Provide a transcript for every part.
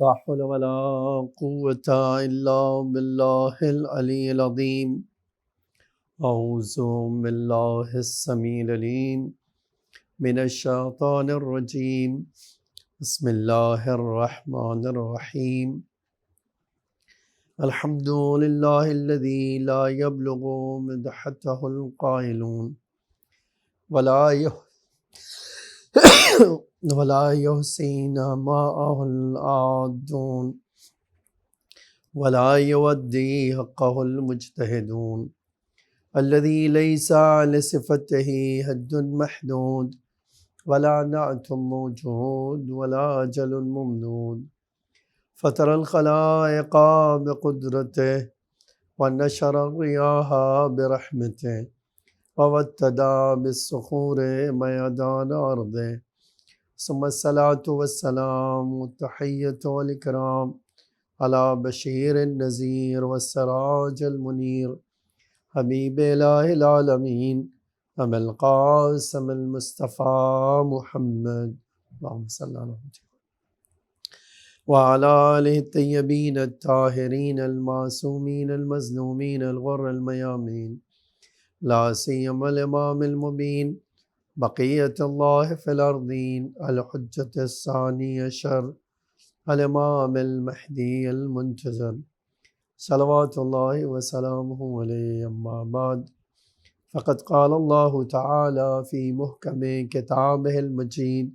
لا حول ولا قوة إلا بالله العلي العظيم. أعوذ بالله السميع العليم من الشيطان الرجيم. بسم الله الرحمن الرحيم. الحمد لله الذي لا يبلغ مدحته القائلون ولا يحسن ماءه العادون ولا يودي حقه المجتهدون الذي ليس لصفته حد محدود ولا نعت موجود ولا أجل ممدود فطر الخلائق بقدرته ونشر الرياح برحمته ووتدى بالصخور ميدان أرضه ثم الصلاة والسلام والتحية والإكرام على بشير النذير والسراج المنير حبیب الہ العالمین ابو القاسم المصطفیٰ محمد اللہم صلی اللہ علیہ وعلى آلہ الطیبین الطاہرین المعصومین المظلومین الغر المیامین لا سیما الامام المبین بقیت اللہ فی الارضین الحجۃ الثانی عشر الامام المہدی المنتظر صلوات اللہ وسلامہ علیہ اما بعد فقد قال اللہ تعالی فی محکم کتابہ المجید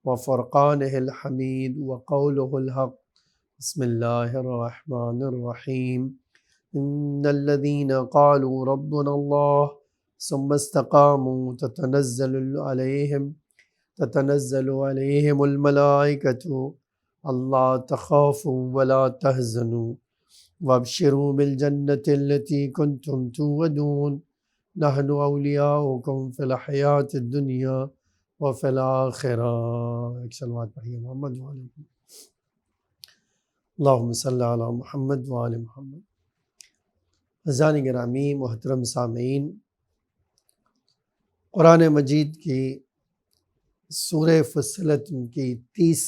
وفرقانہ الحمید وقولہ الحق بسم اللہ الرحمن الرحیم ان الذین قالوا ربنا اللہ ثم استقاموا تتنزل علیہم الملائکۃ اللہ تخافوا ولا تحزنوا وابشروا بالجنة التي كنتم توعدون نحن أولياؤكم في الحياة الدنيا وفي الآخرة. ایک صلوات پڑھیے محمد وآل محمد. اللہم صلی علی محمد وآل محمد. عزیزان گرامی محترم سامعین، قرآن مجید کی سورہ فصلت کی 30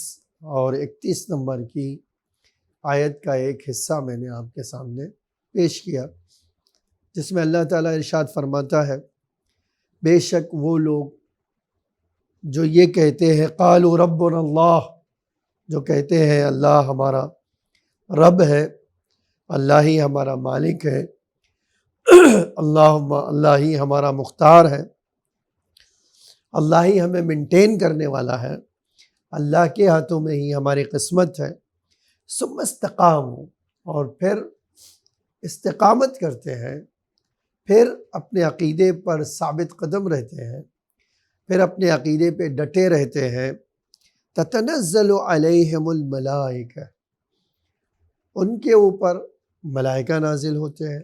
اور 31 نمبر کی آیت کا ایک حصہ میں نے آپ کے سامنے پیش کیا، جس میں اللہ تعالیٰ ارشاد فرماتا ہے بے شک وہ لوگ جو یہ کہتے ہیں قالوا ربنا اللہ، جو کہتے ہیں اللہ ہمارا رب ہے، اللہ ہی ہمارا مالک ہے، اللہ ہی ہمارا مختار ہے، اللہ ہی ہمیں مینٹین کرنے والا ہے، اللہ کے ہاتھوں میں ہی ہماری قسمت ہے. ثم استقاموا، اور پھر استقامت کرتے ہیں، پھر اپنے عقیدے پر ثابت قدم رہتے ہیں، پھر اپنے عقیدے پہ ڈٹے رہتے ہیں. تتنزل علیہم الملائکہ، ان کے اوپر ملائکہ نازل ہوتے ہیں،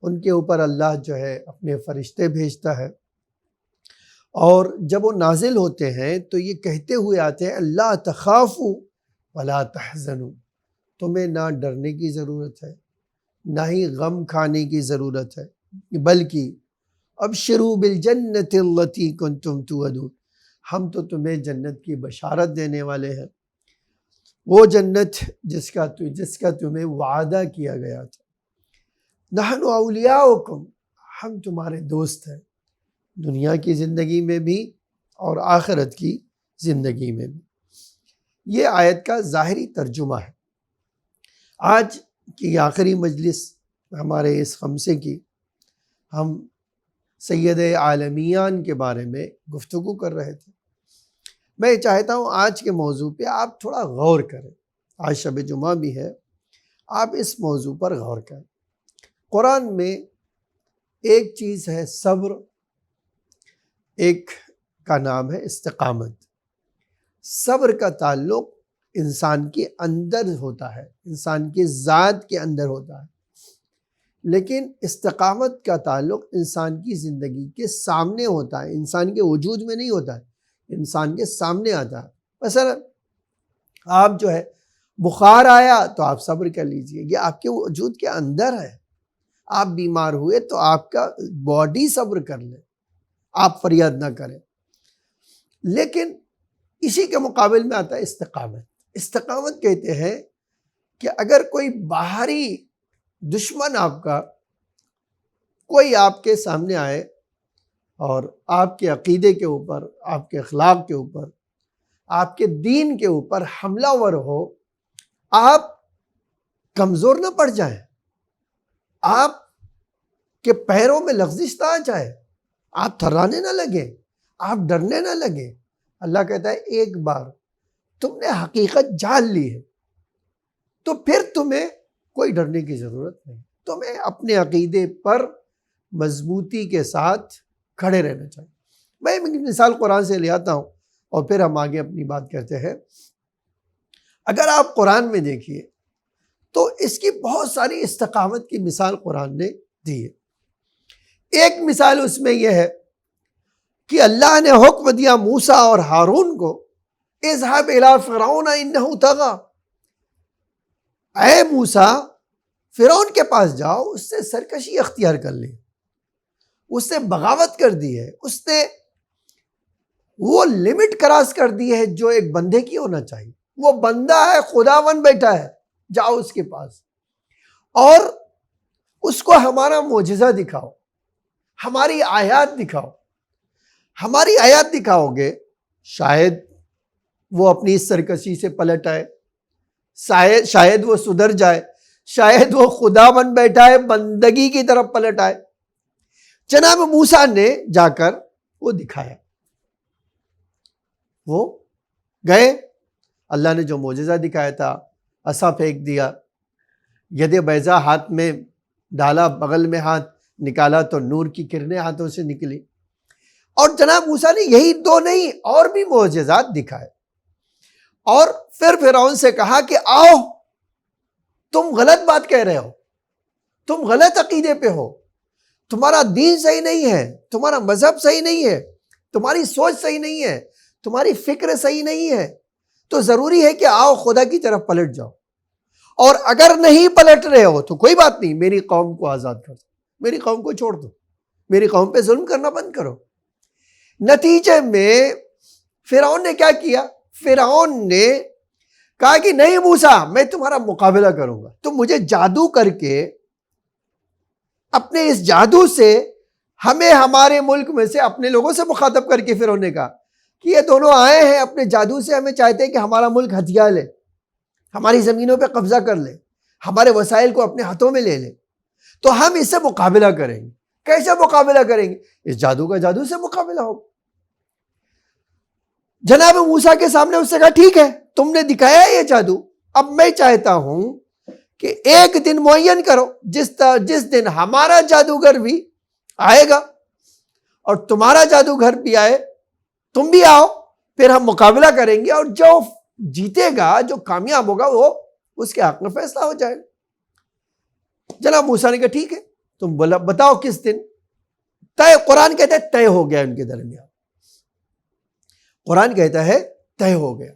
ان کے اوپر اللہ جو ہے اپنے فرشتے بھیجتا ہے، اور جب وہ نازل ہوتے ہیں تو یہ کہتے ہوئے آتے ہیں اللہ تخافوا ولا تحزنوا، تمہیں نہ ڈرنے کی ضرورت ہے نہ ہی غم کھانے کی ضرورت ہے، بلکہ ابشروا بالجنۃ التی کنتم توعدون، ہم تو تمہیں جنت کی بشارت دینے والے ہیں، وہ جنت جس کا تمہیں وعدہ کیا گیا تھا. نحن اولیاؤکم، ہم تمہارے دوست ہیں، دنیا کی زندگی میں بھی اور آخرت کی زندگی میں بھی. یہ آیت کا ظاہری ترجمہ ہے. آج کی آخری مجلس ہمارے اس خمسے کی، ہم سید عالمیان کے بارے میں گفتگو کر رہے تھے. میں چاہتا ہوں آج کے موضوع پہ آپ تھوڑا غور کریں. آج شب جمعہ بھی ہے، آپ اس موضوع پر غور کریں. قرآن میں ایک چیز ہے صبر، ایک کا نام ہے استقامت. صبر کا تعلق انسان کے اندر ہوتا ہے، انسان کی ذات کے اندر ہوتا ہے، لیکن استقامت کا تعلق انسان کی زندگی کے سامنے ہوتا ہے، انسان کے وجود میں نہیں ہوتا ہے، انسان کے سامنے آتا ہے. مثلا آپ جو ہے بخار آیا تو آپ صبر کر لیجئے، یہ آپ کے وجود کے اندر ہے. آپ بیمار ہوئے تو آپ کا باڈی صبر کر لے، آپ فریاد نہ کریں. لیکن اسی کے مقابل میں آتا ہے استقامت. استقامت کہتے ہیں کہ اگر کوئی باہری دشمن آپ کا کوئی آپ کے سامنے آئے اور آپ کے عقیدے کے اوپر، آپ کے اخلاق کے اوپر، آپ کے دین کے اوپر حملہ ور ہو، آپ کمزور نہ پڑ جائیں، آپ کے پیروں میں لغزش نہ آ جائے، آپ تھرانے نہ لگیں، آپ ڈرنے نہ لگیں۔ اللہ کہتا ہے ایک بار تم نے حقیقت جان لی ہے تو پھر تمہیں کوئی ڈرنے کی ضرورت نہیں، تمہیں اپنے عقیدے پر مضبوطی کے ساتھ کھڑے رہنا چاہیے۔ میں ایک مثال قرآن سے لے آتا ہوں اور پھر ہم آگے اپنی بات کرتے ہیں۔ اگر آپ قرآن میں دیکھیے تو اس کی بہت ساری استقامت کی مثال قرآن نے دی ہے۔ ایک مثال اس میں یہ ہے کہ اللہ نے حکم دیا موسیٰ اور ہارون کو، اذهب الى فرعون انه طغى، اے موسیٰ فرعون کے پاس جاؤ، اس سے سرکشی اختیار کر لی، اس نے بغاوت کر دی ہے، اس نے وہ لمٹ کراس کر دی ہے جو ایک بندے کی ہونا چاہیے۔ وہ بندہ ہے، خدا بن بیٹھا ہے، جاؤ اس کے پاس اور اس کو ہمارا معجزہ دکھاؤ، ہماری آیات دکھاؤ۔ ہماری آیات دکھاؤ گے شاید وہ اپنی اس سرکشی سے پلٹ آئے، شاید وہ سدھر جائے، شاید وہ خدا بن بیٹھا ہے بندگی کی طرف پلٹ آئے۔ جناب موسیٰ نے جا کر وہ دکھایا، وہ گئے، اللہ نے جو معجزہ دکھایا تھا، عصا پھینک دیا، ید بیضا ہاتھ میں ڈالا، بغل میں ہاتھ نکالا تو نور کی کرنیں ہاتھوں سے نکلی۔ اور جناب موسیٰ نے یہی دو نہیں اور بھی معجزات دکھائے، اور پھر فرعون سے کہا کہ آؤ، تم غلط بات کہہ رہے ہو، تم غلط عقیدے پہ ہو، تمہارا دین صحیح نہیں ہے، تمہارا مذہب صحیح نہیں ہے، تمہاری سوچ صحیح نہیں ہے، تمہاری فکر صحیح نہیں ہے، تو ضروری ہے کہ آؤ خدا کی طرف پلٹ جاؤ، اور اگر نہیں پلٹ رہے ہو تو کوئی بات نہیں، میری قوم کو آزاد کر دو، میری قوم کو چھوڑ دو، میری قوم پہ ظلم کرنا بند کرو۔ نتیجے میں فرعون نے کیا کیا؟ فرعون نے کہا کہ نہیں موسیٰ، میں تمہارا مقابلہ کروں گا، تم مجھے جادو کر کے، اپنے اس جادو سے ہمیں ہمارے ملک میں سے اپنے لوگوں سے مخاطب کر کے فرعون نے کہا کہ یہ دونوں آئے ہیں اپنے جادو سے، ہمیں چاہتے ہیں کہ ہمارا ملک ہتھیا لے، ہماری زمینوں پہ قبضہ کر لے، ہمارے وسائل کو اپنے ہاتھوں میں لے لے، تو ہم اس سے مقابلہ کریں گے۔ کیسے مقابلہ کریں گے؟ اس جادو کا جادو سے مقابلہ ہوگا۔ جناب موسیٰ کے سامنے اس سے کہا ٹھیک ہے، تم نے دکھایا یہ جادو، اب میں چاہتا ہوں کہ ایک دن معین کرو جس دن ہمارا جادوگر بھی آئے گا اور تمہارا جادوگر بھی آئے، تم بھی آؤ، پھر ہم مقابلہ کریں گے، اور جو جیتے گا، جو کامیاب ہوگا، وہ اس کے حق میں فیصلہ ہو جائے گا۔ جناب موسیٰ نے کہا ٹھیک ہے، تم بتاؤ کس دن طے۔ قرآن کہتا ہے طے ہو گیا ان کے درمیان، قرآن کہتا ہے طے ہو گیا۔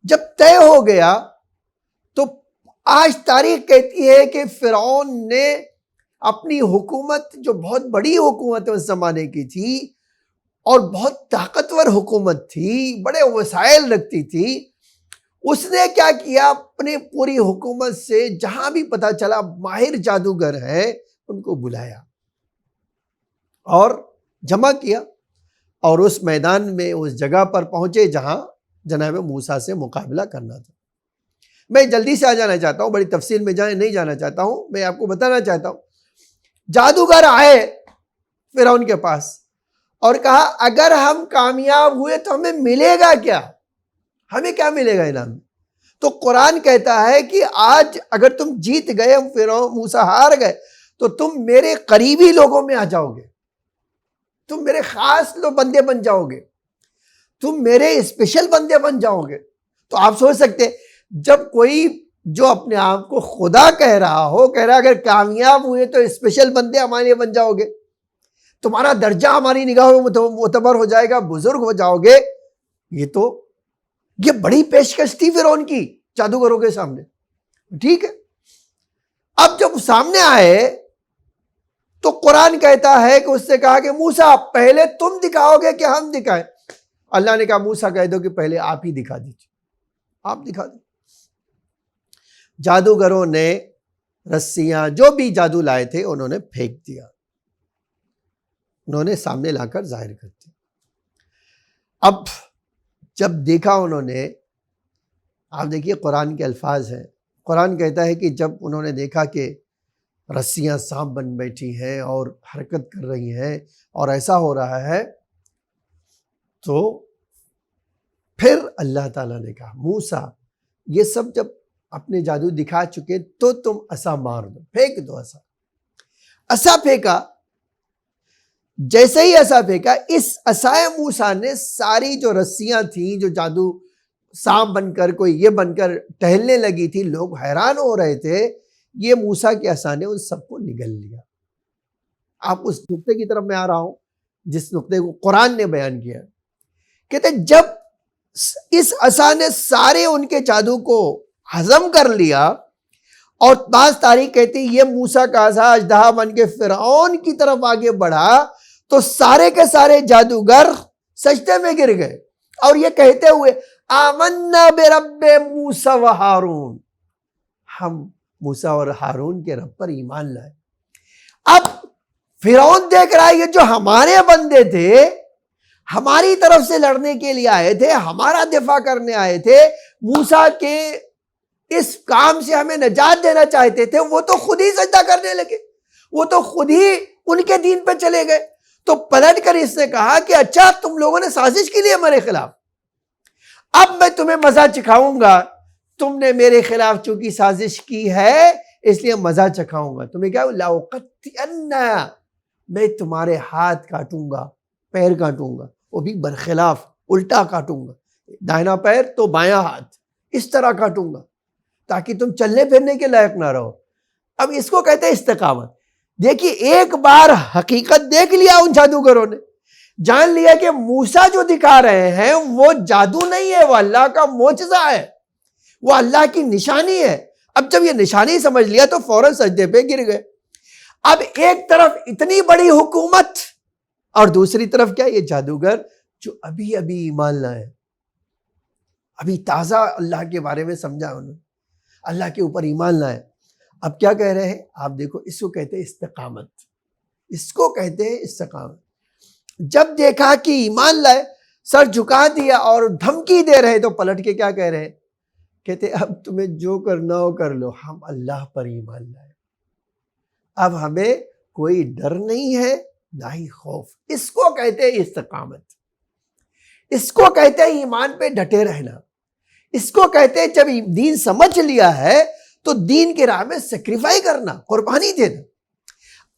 جب طے ہو گیا تو آج تاریخ کہتی ہے کہ فرعون نے اپنی حکومت، جو بہت بڑی حکومت اس زمانے کی تھی اور بہت طاقتور حکومت تھی، بڑے وسائل رکھتی تھی، اس نے کیا کیا؟ اپنے پوری حکومت سے جہاں بھی پتا چلا ماہر جادوگر ہے ان کو بلایا اور جمع کیا، اور اس میدان میں اس جگہ پر پہنچے جہاں جناب موسیٰ سے مقابلہ کرنا تھا۔ میں جلدی سے آ جانا چاہتا ہوں، بڑی تفصیل میں نہیں جانا چاہتا ہوں، میں آپ کو بتانا چاہتا ہوں۔ جادوگر آئے فرعون کے پاس اور کہا اگر ہم کامیاب ہوئے تو ہمیں ملے گا کیا؟ ہمیں کیا ملے گا انعام؟ تو قرآن کہتا ہے کہ آج اگر تم جیت گئے، فرعون موسیٰ ہار گئے، تو تم میرے قریبی لوگوں میں آ جاؤ گے، تم میرے خاص بندے بن جاؤ گے، تم میرے اسپیشل بندے بن جاؤ گے۔ تو آپ سوچ سکتے، جب کوئی جو اپنے آپ کو خدا کہہ رہا ہو، کہہ رہا اگر کامیاب ہوئے تو اسپیشل بندے ہمارے لیے بن جاؤ گے، تمہارا درجہ ہماری نگاہوں میں معتبر ہو جائے گا، بزرگ ہو جاؤ گے، یہ بڑی پیشکش تھی فرعون کی جادوگروں کے سامنے۔ ٹھیک ہے، اب جب سامنے آئے تو قرآن کہتا ہے کہ اس سے کہا کہ موسیٰ پہلے تم دکھاؤ گے کہ ہم دکھائیں؟ اللہ نے کہا موسیٰ کہہ دو کہ پہلے آپ ہی دکھا دیجیے، آپ دکھا دیں۔ جادوگروں نے رسیاں جو بھی جادو لائے تھے انہوں نے پھینک دیا، انہوں نے سامنے لا کر ظاہر کر دیا۔ اب جب دیکھا انہوں نے، آپ دیکھیے قرآن کے الفاظ ہیں، قرآن کہتا ہے کہ جب انہوں نے دیکھا کہ رسیاں سانپ بن بیٹھی ہیں اور حرکت کر رہی ہیں اور ایسا ہو رہا ہے، تو پھر اللہ تعالیٰ نے کہا موسیٰ یہ سب جب اپنے جادو دکھا چکے تو تم عصا مار دو، پھینک دو عصا۔ عصا پھینکا، جیسے ہی عصا پھینکا، اس عصائے موسیٰ نے ساری جو رسیاں تھیں جو جادو سانپ بن کر کوئی یہ بن کر ٹہلنے لگی تھی، لوگ حیران ہو رہے تھے، یہ موسیٰ کے عصا نے ان سب کو نگل لیا۔ آپ اس نقطے کی طرف میں آ رہا ہوں جس نقطے کو قرآن نے بیان کیا، کہتے جب اس عصا نے سارے ان کے جادو کو ہضم کر لیا، اور بعض تاریخ کہتی یہ موسیٰ کا عصا اژدہا بن کے فرعون کی طرف آگے بڑھا، تو سارے کے سارے جادوگر سجدے میں گر گئے اور یہ کہتے ہوئے آمنا برب موسیٰ و ہارون، ہم موسیٰ اور ہارون کے رب پر ایمان لائے۔ اب فرعون دیکھ رہا ہے یہ جو ہمارے بندے تھے، ہماری طرف سے لڑنے کے لیے آئے تھے، ہمارا دفاع کرنے آئے تھے، موسیٰ کے اس کام سے ہمیں نجات دینا چاہتے تھے، وہ تو خود ہی سجدہ کرنے لگے، وہ تو خود ہی ان کے دین پہ چلے گئے۔ تو پلٹ کر اس نے کہا کہ اچھا تم لوگوں نے سازش کی لیے میرے خلاف، اب میں تمہیں مزہ چکھاؤں گا، تم نے میرے خلاف چونکہ سازش کی ہے اس لیے مزہ چکھاؤں گا تمہیں۔ کیا لَأُقَطِّعَنَّ، میں تمہارے ہاتھ کاٹوں گا، پیر کاٹوں گا، وہ بھی برخلاف، الٹا کاٹوں گا، دائنا پیر تو بایاں ہاتھ، اس طرح کاٹوں گا تاکہ تم چلنے پھرنے کے لائق نہ رہو۔ اب اس کو کہتے ہیں استقامت۔ دیکھیے ایک بار حقیقت دیکھ لیا ان جادوگروں نے، جان لیا کہ موسیٰ جو دکھا رہے ہیں وہ جادو نہیں ہے، وہ اللہ کا معجزہ ہے، وہ اللہ کی نشانی ہے۔ اب جب یہ نشانی سمجھ لیا تو فوراً سجدے پہ گر گئے۔ اب ایک طرف اتنی بڑی حکومت اور دوسری طرف کیا، یہ جادوگر جو ابھی ابھی ایمان لائے، ابھی تازہ اللہ کے بارے میں سمجھا انہوں نے، اللہ کے اوپر ایمان لائے۔ اب کیا کہہ رہے ہیں آپ دیکھو، اس کو کہتے ہیں استقامت، اس کو کہتے ہیں استقامت۔ جب دیکھا کہ ایمان لائے، سر جھکا دیا اور دھمکی دے رہے، تو پلٹ کے کیا کہہ رہے ہیں، کہتے اب تمہیں جو کرنا ہو کر لو، ہم اللہ پر ایمان لائے، اب ہمیں کوئی ڈر نہیں ہے نہ ہی خوف۔ اس کو کہتے ہیں استقامت، اس کو کہتے ہیں ایمان پہ ڈٹے رہنا، اس کو کہتے ہیں جب دین سمجھ لیا ہے تو دین کی راہ میں سیکریفائی کرنا، قربانی دینا۔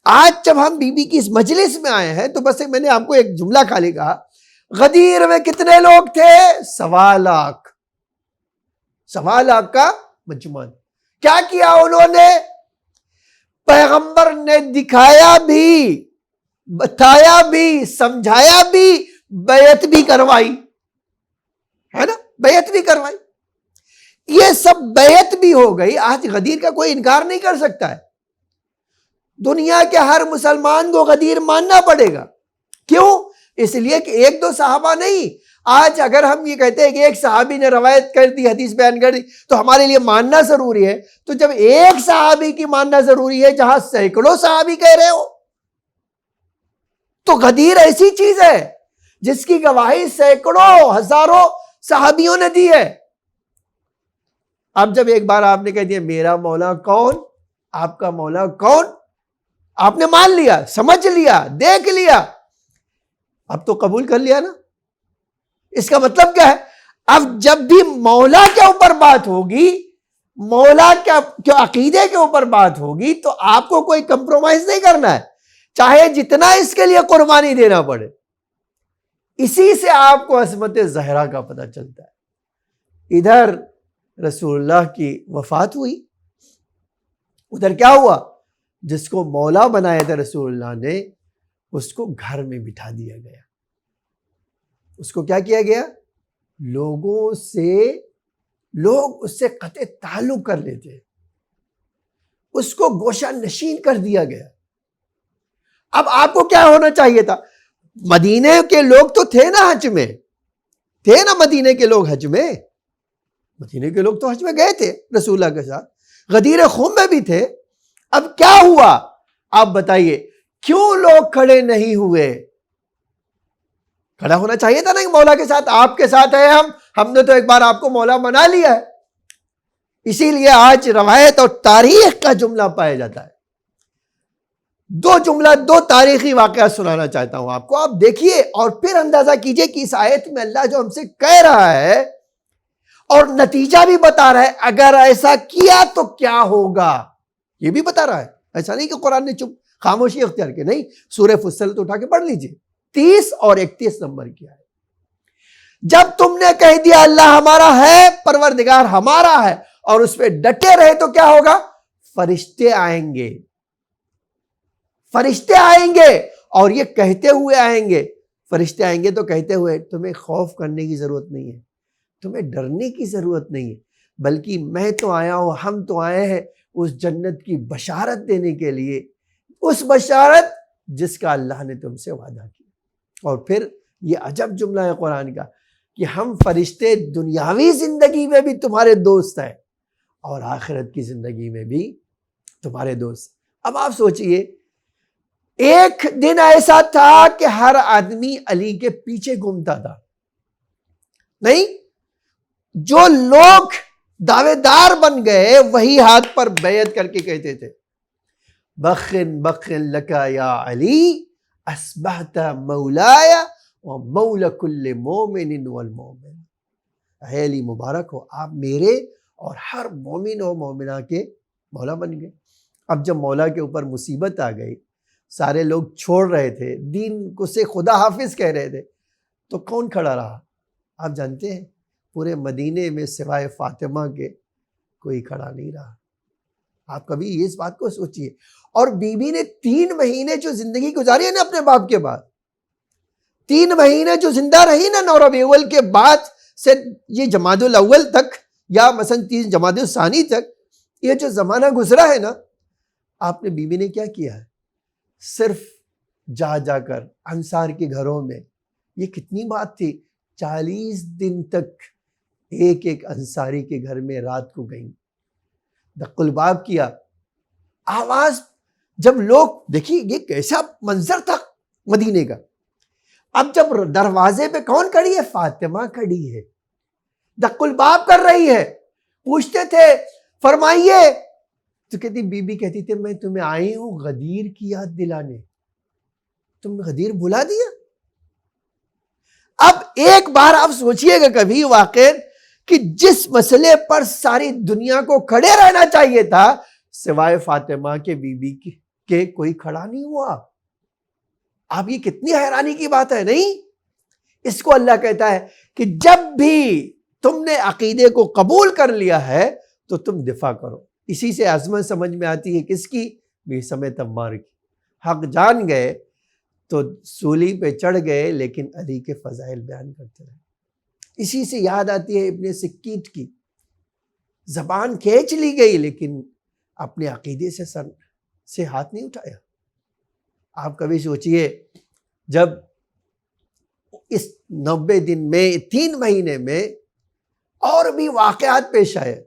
آج جب ہم بی بی کی اس مجلس میں آئے ہیں تو بس میں نے آپ کو ایک جملہ خالی کہا، غدیر میں کتنے لوگ تھے؟ 1.25 لاکھ، 1.25 لاکھ کا مجمع۔ کیا کیا انہوں نے؟ پیغمبر نے دکھایا بھی، بتایا بھی، سمجھایا بھی، بیعت بھی کروائی، ہے نا، بیعت بھی کروائی۔ یہ سب بیعت بھی ہو گئی۔ آج غدیر کا کوئی انکار نہیں کر سکتا ہے، دنیا کے ہر مسلمان کو غدیر ماننا پڑے گا۔ کیوں؟ اس لیے کہ ایک دو صحابہ نہیں، آج اگر ہم یہ کہتے ہیں کہ ایک صحابی نے روایت کر دی، حدیث بیان کر دی، تو ہمارے لیے ماننا ضروری ہے۔ تو جب ایک صحابی کی ماننا ضروری ہے جہاں سینکڑوں صحابی کہہ رہے ہو، تو غدیر ایسی چیز ہے جس کی گواہی سینکڑوں ہزاروں صحابیوں نے دی ہے۔ اب جب ایک بار آپ نے کہہ دیا میرا مولا کون، آپ کا مولا کون، آپ نے مان لیا، سمجھ لیا، دیکھ لیا، اب تو قبول کر لیا نا۔ اس کا مطلب کیا ہے؟ اب جب بھی مولا کے اوپر بات ہوگی، مولا کے عقیدے کے اوپر بات ہوگی، تو آپ کو کوئی کمپرومائز نہیں کرنا ہے، چاہے جتنا اس کے لیے قربانی دینا پڑے۔ اسی سے آپ کو عصمت زہرا کا پتہ چلتا ہے۔ ادھر رسول اللہ کی وفات ہوئی، ادھر کیا ہوا؟ جس کو مولا بنایا تھا رسول اللہ نے، اس کو گھر میں بٹھا دیا گیا۔ اس کو کیا کیا گیا؟ لوگ اس سے قطع تعلق کر لیتے، اس کو گوشہ نشین کر دیا گیا۔ اب آپ کو کیا ہونا چاہیے تھا؟ مدینے کے لوگ تو تھے نا حج میں، تھے نا مدینے کے لوگ حج میں، مدینے کے لوگ تو حج میں گئے تھے رسول اللہ کے ساتھ، غدیر خم میں بھی تھے، اب کیا ہوا آپ بتائیے؟ کیوں لوگ کھڑے نہیں ہوئے؟ کھڑا ہونا چاہیے تھا نا مولا کے ساتھ، آپ کے ساتھ ہے ہم نے تو ایک بار آپ کو مولا بنا لیا ہے۔ اسی لیے آج روایت اور تاریخ کا جملہ پایا جاتا ہے۔ دو تاریخی واقعات سنانا چاہتا ہوں آپ کو، آپ دیکھیے اور پھر اندازہ کیجئے کہ اس آیت میں اللہ جو ہم سے کہہ رہا ہے اور نتیجہ بھی بتا رہا ہے، اگر ایسا کیا تو کیا ہوگا یہ بھی بتا رہا ہے۔ ایسا نہیں کہ قرآن نے چپ خاموشی اختیار کی، نہیں، سورہ فصلت اٹھا کے پڑھ لیجئے 30 اور 31 نمبر کی ہے۔ جب تم نے کہہ دیا اللہ ہمارا ہے، پروردگار ہمارا ہے، اور اس پہ ڈٹے رہے تو کیا ہوگا؟ فرشتے آئیں گے، فرشتے آئیں گے اور یہ کہتے ہوئے آئیں گے، فرشتے آئیں گے تو کہتے ہوئے تمہیں خوف کرنے کی ضرورت نہیں ہے، تمہیں ڈرنے کی ضرورت نہیں ہے، بلکہ میں تو آیا ہوں، ہم تو آئے ہیں اس جنت کی بشارت دینے کے لیے، اس بشارت جس کا اللہ نے تم سے وعدہ کیا۔ اور پھر یہ عجب جملہ ہے قرآن کا کہ ہم فرشتے دنیاوی زندگی میں بھی تمہارے دوست ہیں اور آخرت کی زندگی میں بھی تمہارے دوست۔ اب آپ سوچئے، ایک دن ایسا تھا کہ ہر آدمی علی کے پیچھے گھومتا تھا، نہیں، جو لوگ دعوے دار بن گئے وہی ہاتھ پر بیعت کر کے کہتے تھے بخن بخن لکا یا علی اصبحت مولایا ومولا کل مومن والمومن، اے علی مبارک ہو، آپ میرے اور ہر مومن و مومنہ کے مولا بن گئے۔ اب جب مولا کے اوپر مصیبت آ گئی، سارے لوگ چھوڑ رہے تھے، دین کو سے خدا حافظ کہہ رہے تھے، تو کون کھڑا رہا؟ آپ جانتے ہیں پورے مدینے میں سوائے فاطمہ کے کوئی کھڑا نہیں رہا۔ آپ کبھی اس بات کو سوچئے۔ اور بی بی نے 3 مہینے جو زندگی گزاری ہے نا اپنے باپ کے بعد، 3 مہینے جو زندہ رہی نا 9 ربیع الاول کے بعد سے یہ جمادی الاول تک، یا مثلا 30 جمادی الثانی تک، یہ جو زمانہ گزرا ہے نا، آپ نے بی بی نے کیا کیا ہے؟ صرف جا جا کر انصار کے گھروں میں، یہ کتنی بات تھی، 40 دن تک ایک ایک انصاری کے گھر میں رات کو گئیں، دق الباب کیا، آواز، جب لوگ دیکھیے یہ کیسا منظر تھا مدینے کا۔ اب جب دروازے پہ کون کھڑی ہے؟ فاطمہ کھڑی ہے، دق الباب کر رہی ہے، پوچھتے تھے فرمائیے، تو کہتی بی بی کہتی تھی میں تمہیں آئی ہوں غدیر کی یاد دلانے، تم نے غدیر بھلا دیا۔ اب ایک بار آپ سوچئے گا کبھی واقع کہ جس مسئلے پر ساری دنیا کو کھڑے رہنا چاہیے تھا، سوائے فاطمہ کے بی بی کے کوئی کھڑا نہیں ہوا۔ آپ یہ کتنی حیرانی کی بات ہے، نہیں؟ اس کو اللہ کہتا ہے کہ جب بھی تم نے عقیدے کو قبول کر لیا ہے تو تم دفاع کرو۔ اسی سے عظمت سمجھ میں آتی ہے کس کی؟ سمیت عمار کی۔ حق جان گئے تو سولی پہ چڑھ گئے، لیکن علی کے فضائل بیان کرتے رہے۔ اسی سے یاد آتی ہے ابن سکیت کی، زبان کھینچ لی گئی لیکن اپنے عقیدے سے ہاتھ نہیں اٹھایا۔ آپ کبھی سوچئے، جب اس 90 دن میں 3 مہینے میں اور بھی واقعات پیش آئے،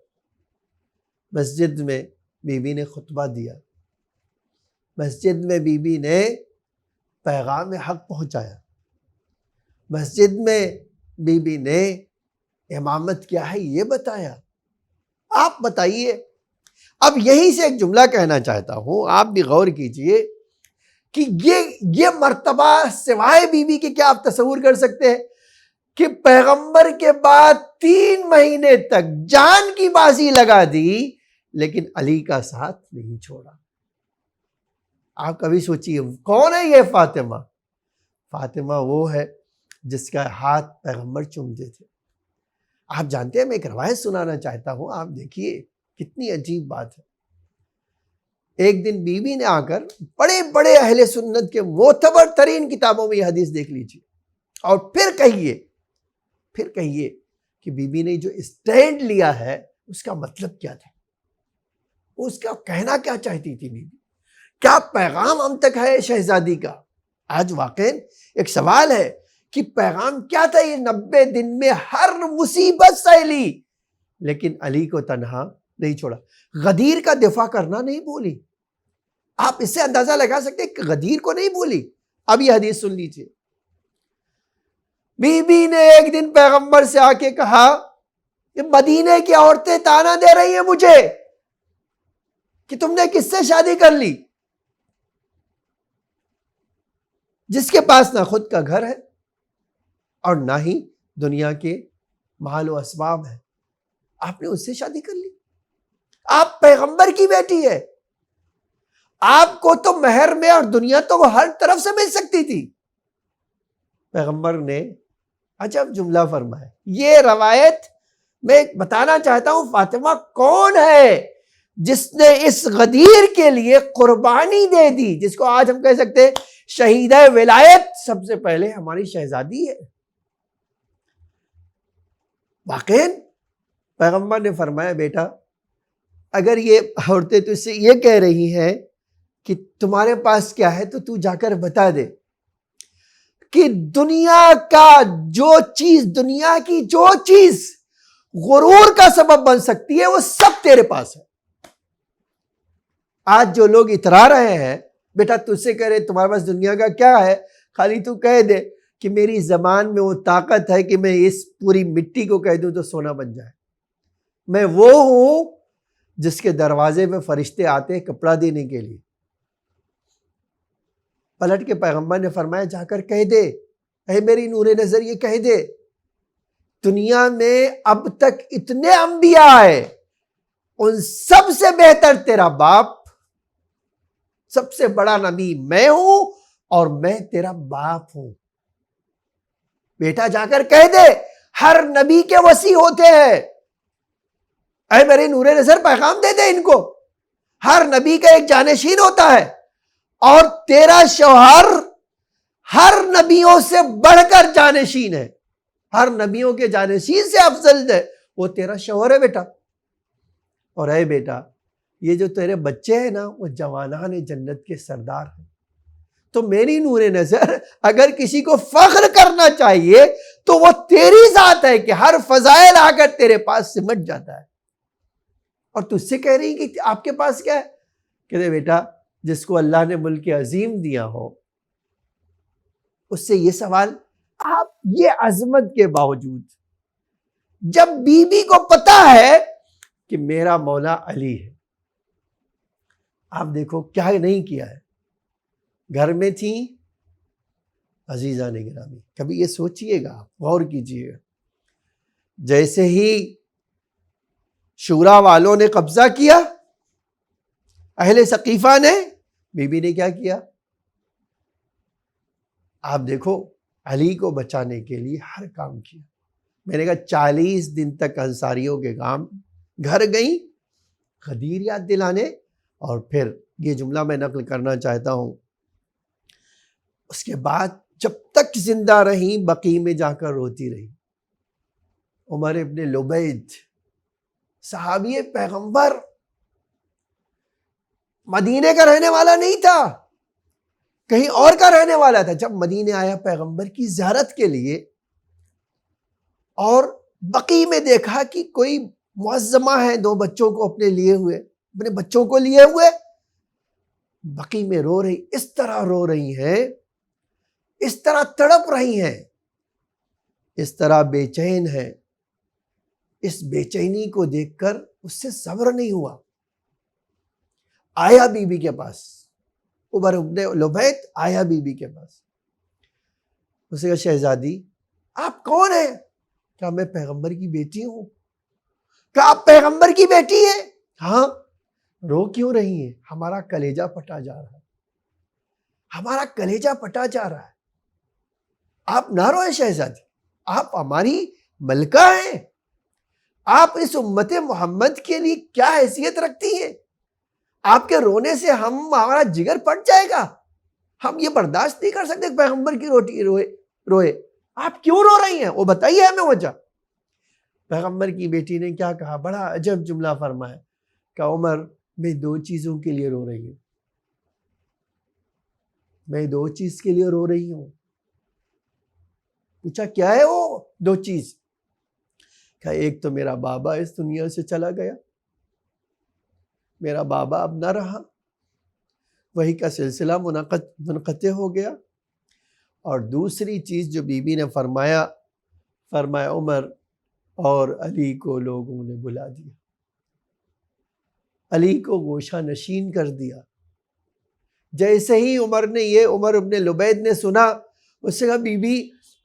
مسجد میں بی بی نے خطبہ دیا، مسجد میں بی بی نے پیغام حق پہنچایا، مسجد میں بی بی نے امامت کیا ہے یہ بتایا۔ آپ بتائیے، اب یہیں سے ایک جملہ کہنا چاہتا ہوں، آپ بھی غور کیجئے کہ یہ مرتبہ سوائے بی بی کے کیا آپ تصور کر سکتے ہیں کہ پیغمبر کے بعد 3 مہینے تک جان کی بازی لگا دی لیکن علی کا ساتھ نہیں چھوڑا۔ آپ کبھی سوچئے کون ہے یہ فاطمہ؟ فاطمہ وہ ہے جس کا ہاتھ پیغمبر چومتے تھے۔ آپ جانتے ہیں، میں ایک روایت سنانا چاہتا ہوں، آپ دیکھیے کتنی عجیب بات ہے۔ ایک دن بی بی نے آ کر بڑے بڑے اہل سنت کے معتبر ترین کتابوں میں یہ حدیث دیکھ لیجیے اور پھر کہیے کہ بی بی نے جو اسٹینڈ لیا ہے اس کا مطلب کیا تھا، اس کا کہنا کیا چاہتی تھی بی بی، کیا پیغام ہم تک ہے شہزادی کا؟ آج واقعی ایک سوال ہے کہ پیغام کیا تھا۔ یہ 90 دن میں ہر مصیبت سہلی، لیکن علی کو تنہا نہیں چھوڑا. غدیر کا دفاع کرنا نہیں بولی. آپ اس سے اندازہ لگا سکتے ہیں کہ غدیر کو نہیں بولی. اب یہ حدیث سن لیجیے. بی بی نے ایک دن پیغمبر سے آ کے کہا کہ مدینے کی عورتیں تانا دے رہی ہیں مجھے کہ تم نے کس سے شادی کر لی، جس کے پاس نہ خود کا گھر ہے اور نہ ہی دنیا کے مال و اسباب ہے، آپ نے اس سے شادی کر لی. آپ پیغمبر کی بیٹی ہے، آپ کو تو مہر میں اور دنیا تو ہر طرف سے مل سکتی تھی. پیغمبر نے عجب جملہ فرمایا. یہ روایت میں بتانا چاہتا ہوں فاطمہ کون ہے جس نے اس غدیر کے لیے قربانی دے دی، جس کو آج ہم کہہ سکتے ہیں شہیدہ ولایت. سب سے پہلے ہماری شہزادی ہے. واقعی پیغمبر نے فرمایا بیٹا اگر یہ عورتیں تجھ سے یہ کہہ رہی ہیں کہ تمہارے پاس کیا ہے تو تو جا کر بتا دے کہ دنیا کی جو چیز غرور کا سبب بن سکتی ہے وہ سب تیرے پاس ہے. آج جو لوگ اترا رہے ہیں بیٹا تجھ سے کہہ رہے تمہارے پاس دنیا کا کیا ہے، خالی تو کہہ دے کہ میری زبان میں وہ طاقت ہے کہ میں اس پوری مٹی کو کہہ دوں تو سونا بن جائے. میں وہ ہوں جس کے دروازے میں فرشتے آتے ہیں کپڑا دینے کے لیے. پلٹ کے پیغمبر نے فرمایا جا کر کہہ دے اے میری نور نظر یہ کہہ دے دنیا میں اب تک اتنے انبیاء آئے ان سب سے بہتر تیرا باپ، سب سے بڑا نبی میں ہوں اور میں تیرا باپ ہوں. بیٹا جا کر کہہ دے ہر نبی کے وصی ہوتے ہیں. اے میری نور نظر پیغام دے دے ان کو، ہر نبی کا ایک جانشین ہوتا ہے اور تیرا شوہر ہر نبیوں سے بڑھ کر جانشین ہے، ہر نبیوں کے جانشین سے افضل ہے وہ تیرا شوہر ہے بیٹا. اور اے بیٹا یہ جو تیرے بچے ہیں نا وہ جوانان جنت کے سردار ہیں. تو میری نور نظر اگر کسی کو فخر کرنا چاہیے تو وہ تیری ذات ہے کہ ہر فضائل آ کر تیرے پاس سمٹ جاتا ہے. اور تجھ سے کہہ رہی کہ آپ کے پاس کیا ہے، کہتے بیٹا جس کو اللہ نے ملک عظیم دیا ہو اس سے یہ سوال. آپ یہ عظمت کے باوجود جب بی بی کو پتا ہے کہ میرا مولا علی ہے، آپ دیکھو کیا نہیں کیا ہے. گھر میں تھیں عزیزان گرامی، کبھی یہ سوچئے گا، غور کیجئے گا، جیسے ہی شورا والوں نے قبضہ کیا اہل ثقیفہ نے، بی بی نے کیا کیا؟ آپ دیکھو علی کو بچانے کے لیے ہر کام کیا. میں نے کہا 40 دن تک انصاریوں کے گھر گئیں غدیر یاد دلانے. اور پھر یہ جملہ میں نقل کرنا چاہتا ہوں، اس کے بعد جب تک زندہ رہیں بقیع میں جا کر روتی رہی. عمر ابن لبید صحابی پیغمبر مدینے کا رہنے والا نہیں تھا، کہیں اور کا رہنے والا تھا. جب مدینے آیا پیغمبر کی زیارت کے لیے اور بقیع میں دیکھا کہ کوئی معزمہ ہے 2 بچوں کو اپنے بچوں کو لیے ہوئے بقیع میں رو رہی، اس طرح رو رہی ہیں، اس طرح تڑپ رہی ہیں، اس طرح بے چین ہے. اس بے چینی کو دیکھ کر اس سے صبر نہیں ہوا. آیا بی بی کے پاس، عمر ابن لبید آیا بی بی کے پاس. اسے کہا شہزادی آپ کون ہیں؟ کہا میں پیغمبر کی بیٹی ہوں. کہا آپ پیغمبر کی بیٹی ہیں؟ ہاں. رو کیوں رہی ہیں؟ ہمارا کلیجہ پھٹا جا رہا ہے، ہمارا کلیجہ پھٹا جا رہا ہے. آپ نہ روئے شہزادی، آپ ہماری ملکہ ہیں، آپ اس امت محمد کے لیے کیا حیثیت رکھتی ہیں؟ آپ کے رونے سے ہمارا جگر پھٹ جائے گا، ہم یہ برداشت نہیں کر سکتے پیغمبر کی روٹی روئے. آپ کیوں رو رہی ہیں؟ وہ بتائیے ہمیں وجہ. پیغمبر کی بیٹی نے کیا کہا؟ بڑا عجب جملہ فرمایا کہ عمر میں 2 چیزوں کے لیے رو رہی ہوں، میں 2 چیز کے لیے رو رہی ہوں. پوچھا کیا ہے وہ 2 چیز؟ کہ ایک تو میرا بابا اس دنیا سے چلا گیا، میرا بابا اب نہ رہا، وہی کا سلسلہ منقطع ہو گیا، اور دوسری چیز جو بی بی نے فرمایا عمر اور علی کو لوگوں نے بلا دیا، علی کو گوشہ نشین کر دیا۔ جیسے ہی عمر ابن لبید نے سنا، اس سے کہا بی بی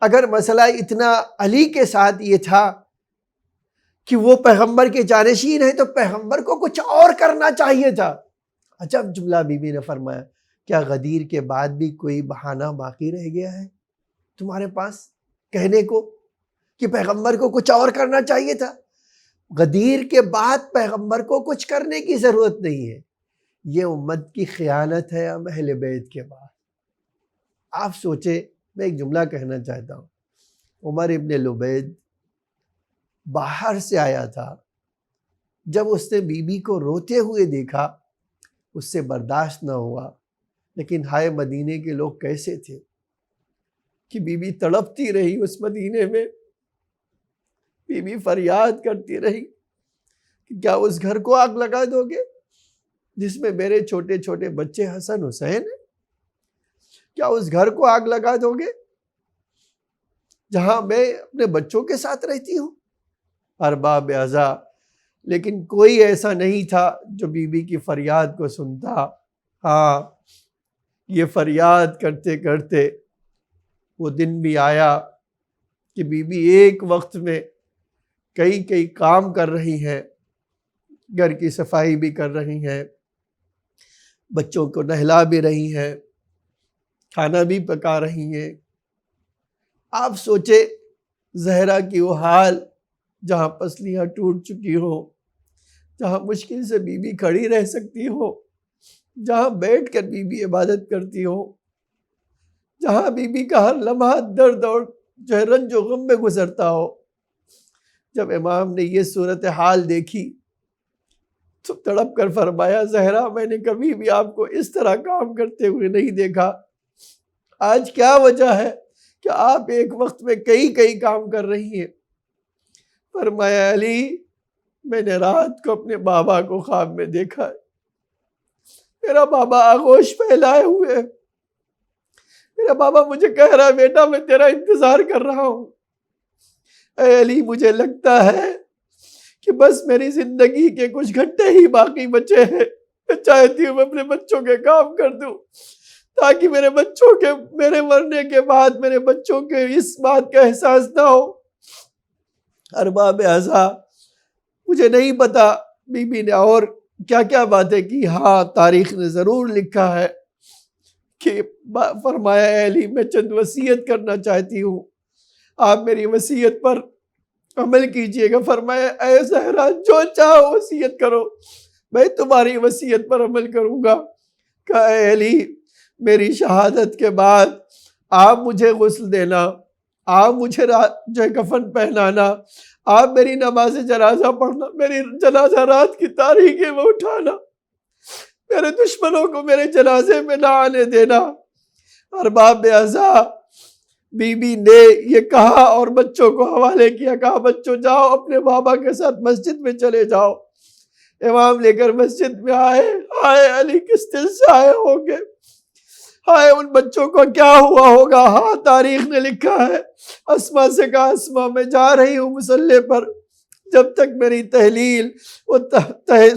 اگر مسئلہ اتنا علی کے ساتھ یہ تھا کہ وہ پیغمبر کے جانشین ہیں تو پیغمبر کو کچھ اور کرنا چاہیے تھا۔ عجب جملہ بی بی نے فرمایا، کیا غدیر کے بعد بھی کوئی بہانہ باقی رہ گیا ہے تمہارے پاس کہنے کو کہ پیغمبر کو کچھ اور کرنا چاہیے تھا؟ غدیر کے بعد پیغمبر کو کچھ کرنے کی ضرورت نہیں ہے، یہ امت کی خیانت ہے ہم اہل بیت کے بعد۔ آپ سوچے، میں ایک جملہ کہنا چاہتا ہوں، عمر ابن لبید باہر سے آیا تھا، جب اس نے بی بی کو روتے ہوئے دیکھا اس سے برداشت نہ ہوا، لیکن ہائے مدینے کے لوگ کیسے تھے کہ بی بی تڑپتی رہی اس مدینے میں، بی بی فریاد کرتی رہی کہ کیا اس گھر کو آگ لگا دو گے جس میں میرے چھوٹے چھوٹے بچے حسن حسین ہیں؟ کیا اس گھر کو آگ لگا دو گے جہاں میں اپنے بچوں کے ساتھ رہتی ہوں؟ ارباب عزا، لیکن کوئی ایسا نہیں تھا جو بی بی کی فریاد کو سنتا۔ ہاں، یہ فریاد کرتے کرتے وہ دن بھی آیا کہ بی بی ایک وقت میں کئی کام کر رہی ہیں، گھر کی صفائی بھی کر رہی ہیں، بچوں کو نہلا بھی رہی ہیں، کھانا بھی پکا رہی ہیں۔ آپ سوچے زہرا کی وہ حال جہاں پسلیاں ٹوٹ چکی ہوں، جہاں مشکل سے بی بی کھڑی رہ سکتی ہو، جہاں بیٹھ کر بی بی عبادت کرتی ہو، جہاں بی بی کا ہر لمحہ درد اور رنج و غم میں گزرتا ہو۔ جب امام نے یہ صورتحال دیکھی تو تڑپ کر فرمایا، زہرا میں نے کبھی بھی آپ کو اس طرح کام کرتے ہوئے نہیں دیکھا، آج کیا وجہ ہے کہ آپ ایک وقت میں کئی کام کر رہی ہیں؟ فرمایا، علی میں نے رات کو اپنے بابا کو خواب میں دیکھا ہے، میرا بابا آغوش پھیلائے ہوئے ہے، میرا بابا مجھے کہہ رہا ہے بیٹا میں تیرا انتظار کر رہا ہوں۔ اے علی، مجھے لگتا ہے کہ بس میری زندگی کے کچھ گھنٹے ہی باقی بچے ہیں، میں چاہتی ہوں میں اپنے بچوں کے کام کر دوں تاکہ میرے مرنے کے بعد میرے بچوں کے اس بات کا احساس نہ ہو۔ ارباب عزا، مجھے نہیں پتا بی بی نے اور کیا کیا باتیں کی، ہاں تاریخ نے ضرور لکھا ہے کہ فرمایا، اے علی میں چند وصیت کرنا چاہتی ہوں، آپ میری وصیت پر عمل کیجئے گا۔ فرمایا، اے زہرا جو چاہو وصیت کرو، میں تمہاری وصیت پر عمل کروں گا۔ کہا، اے علی میری شہادت کے بعد آپ مجھے غسل دینا، آپ مجھے جو کفن پہنانا، آپ میری نماز جنازہ پڑھنا، میری جنازہ رات کی تاریکی میں اٹھانا، میرے دشمنوں کو میرے جنازے میں نہ آنے دینا۔ ارباب عزا، بی بی نے یہ کہا اور بچوں کو حوالے کیا، کہا بچوں جاؤ اپنے بابا کے ساتھ مسجد میں چلے جاؤ۔ امام لے کر مسجد میں آئے، ہائے علی کس دل سے آئے ہوں گے، ہائے ان بچوں کو کیا ہوا ہوگا۔ ہاں تاریخ نے لکھا ہے، اسما سے کہا، اسما میں جا رہی ہوں مصلی پر، جب تک میری تحلیل و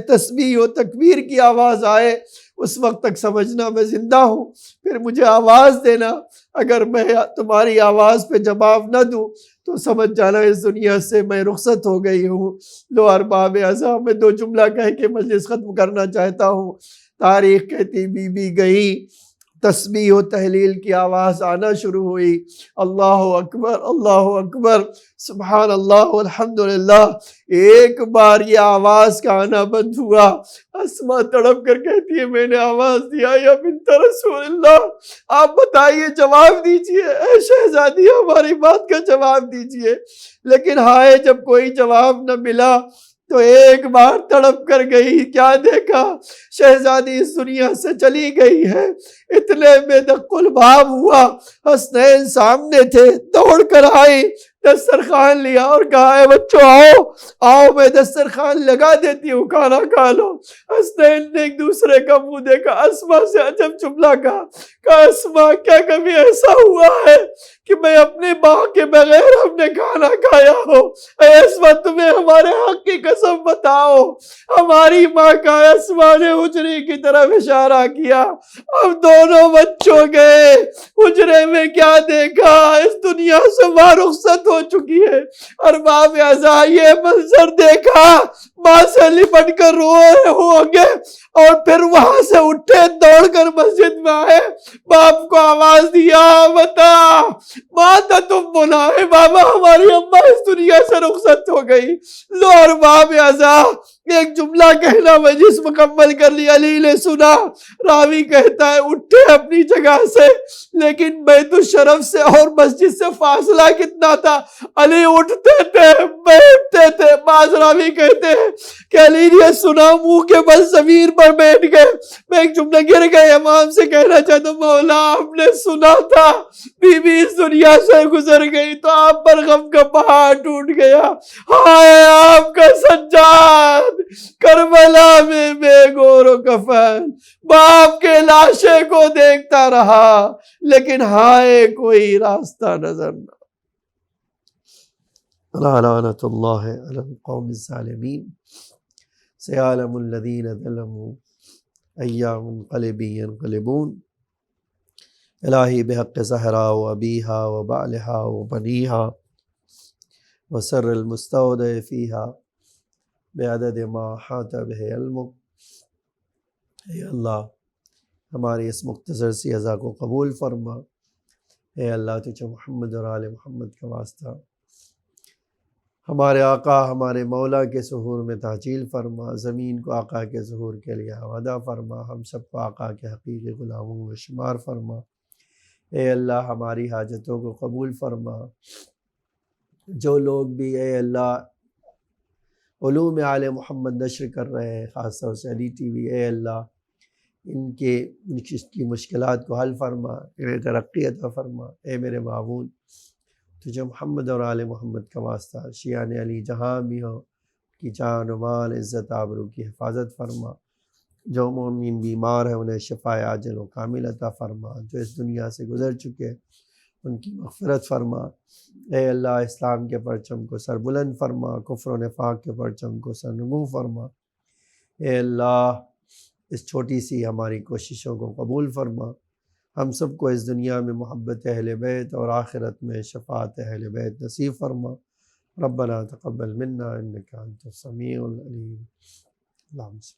تسبیح و تکبیر کی آواز آئے اس وقت تک سمجھنا میں زندہ ہوں، پھر مجھے آواز دینا، اگر میں تمہاری آواز پہ جواب نہ دوں تو سمجھ جانا اس دنیا سے میں رخصت ہو گئی ہوں۔ لو ارباب عزا، میں دو جملہ کہہ کے مجلس ختم کرنا چاہتا ہوں۔ تاریخ کہتی بی بی گئی، تسبیح و تحلیل کی آواز آنا شروع ہوئی، اللہ اکبر اللہ اکبر سبحان اللہ والحمدللہ۔ ایک بار یہ آواز کا آنا بند ہوا، اسما تڑپ کر کہتی ہے، میں نے آواز دیا، یا بنت رسول اللہ آپ بتائیے، جواب دیجئے، اے شہزادی ہماری بات کا جواب دیجئے۔ لیکن ہائے جب کوئی جواب نہ ملا تو ایک بار تڑپ کر گئی، کیا دیکھا، شہزادی اس دنیا سے چلی گئی ہے۔ اتنے میں دق الباب ہوا، حسنین سامنے تھے، دوڑ کر آئی، دسترخوان لیا اور کہا اے بچوں آؤ آؤ میں دسترخوان لگا دیتی ہوں، کھانا کھا لو۔ حسنین نے ایک دوسرے کا منہ دیکھا، اسما سے عجب جملہ کہا اسما کیا کبھی ایسا ہوا ہے کہ میں اپنی ماں کے بغیر ہم نے کھانا کھایا ہو؟ اے اسما تمہیں ہمارے حق کی قسم بتاؤ ہماری ماں کا۔ اسما نے حجرے کی طرف اشارہ کیا۔ اب دونوں بچوں گئے حجرے میں، کیا دیکھا اس دنیا سے ماں رخصت ہو چکی ہے۔ ارباب اعضاء یہ منظر دیکھا، ماں سے لپٹ کر رو رہے ہوں گے اور پھر وہاں سے اٹھے دوڑ کر مسجد میں آئے، باپ کو آواز دیا بتا ماں تھا تم بولا ہے بابا ہماری اماں اس دنیا سے رخصت ہو گئی۔ لو ارباب اعضاء ایک جملہ کہنا مجلس مکمل کر لی۔ علی نے سنا، راوی کہتا ہے اٹھے اپنی جگہ سے، لیکن بیت الشرف سے اور مسجد سے فاصلہ کتنا تھا؟ علی اٹھتے تھے بیٹھتے تھے۔ بعض راوی کہتے ہیں کہ علی نے سنا منہ کے بل زمین پر بیٹھ گئے۔ میں ایک جملہ گر گئے امام سے کہنا چاہتا ہوں مولا آپ نے سنا تھا بی بی اس دنیا سے گزر گئی تو آپ پر غم کا پہاڑ ٹوٹ گیا۔ ہائے آپ کا سجاد کربلا میں بے گور و کفن، باپ کے لاشے کو دیکھتا رہا لیکن ہائے کوئی راستہ نظر نہ۔ لعنت اللہ علی القوم الظالمین، سیعلم الذین ظلموا ای منقلب ینقلبون۔ الہی بحق زہرا و ابیہا و بعلہا و بنیہا و سر المستودع فیہا بعدد ما احاط بہ علمک۔ اے اللہ ہماری اس مختصر سی عزا کو قبول فرما۔ اے اللہ تجھے محمد اور آل محمد کا واسطہ ہمارے آقا ہمارے مولا کے ظہور میں تعجیل فرما، زمین کو آقا کے ظہور کے لیے آمادہ فرما، ہم سب کو آقا کے حقیقی غلاموں میں شمار فرما۔ اے اللہ ہماری حاجتوں کو قبول فرما۔ جو لوگ بھی اے اللہ علوم آل محمد نشر کر رہے ہیں، خاص طور سے علی ٹی وی، اے اللہ ان کی مشکلات کو حل فرما، انہیں ترقی عطا فرما۔ اے میرے معبود تجھے محمد اور آل محمد کا واسطہ شیعان علی جہاں بھی ہو کی جان و مال عزت آبرو کی حفاظت فرما۔ جو مومن بیمار ہیں انہیں شفا عاجل و کامل عطا فرما۔ جو اس دنیا سے گزر چکے ان کی مغفرت فرما۔ اے اللہ اسلام کے پرچم کو سر بلند فرما، کفر و نفاق کے پرچم کو سر نگوں فرما۔ اے اللہ اس چھوٹی سی ہماری کوششوں کو قبول فرما۔ ہم سب کو اس دنیا میں محبت اہل بیت اور آخرت میں شفاعت اہل بیت نصیب فرما۔ ربنا تقبل منا انک انت السمیع العلیم۔ اللہم صل